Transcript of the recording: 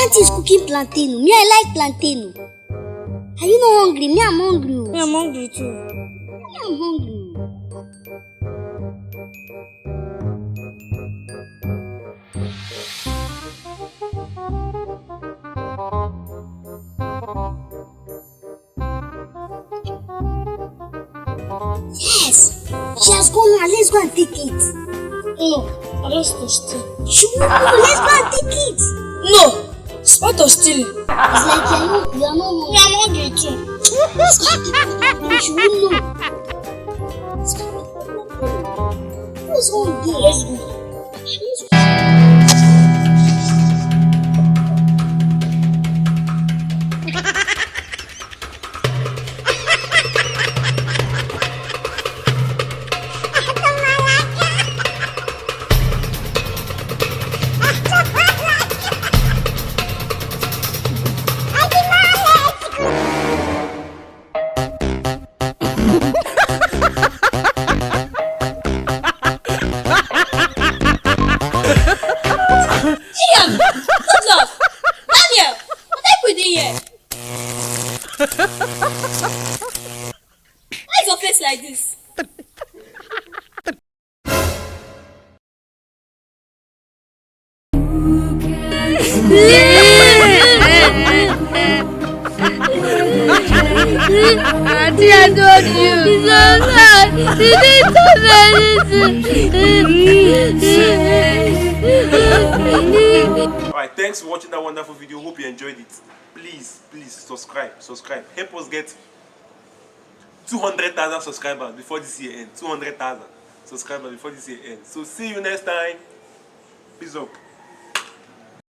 auntie is cooking plantain. Me, I like plantain. Are you not hungry? Me, I'm hungry. Me, I'm hungry too. Me, I'm hungry. Yes, she has gone now. Let's go and take it. No, I don't steal. Sure, let's go and take it. No, it's part of stealing. It's like you're not hungry. Me, I'm hungry too. She won't know. What's wrong with you? Let's go. Let's go. Why is your face like this? Auntie, I told you. It's so sad. Alright, thanks for watching that wonderful video. Hope you enjoyed it. Please subscribe. Help us get 200,000 subscribers before this year ends. 200,000 subscribers before this year ends. So see you next time. Peace up.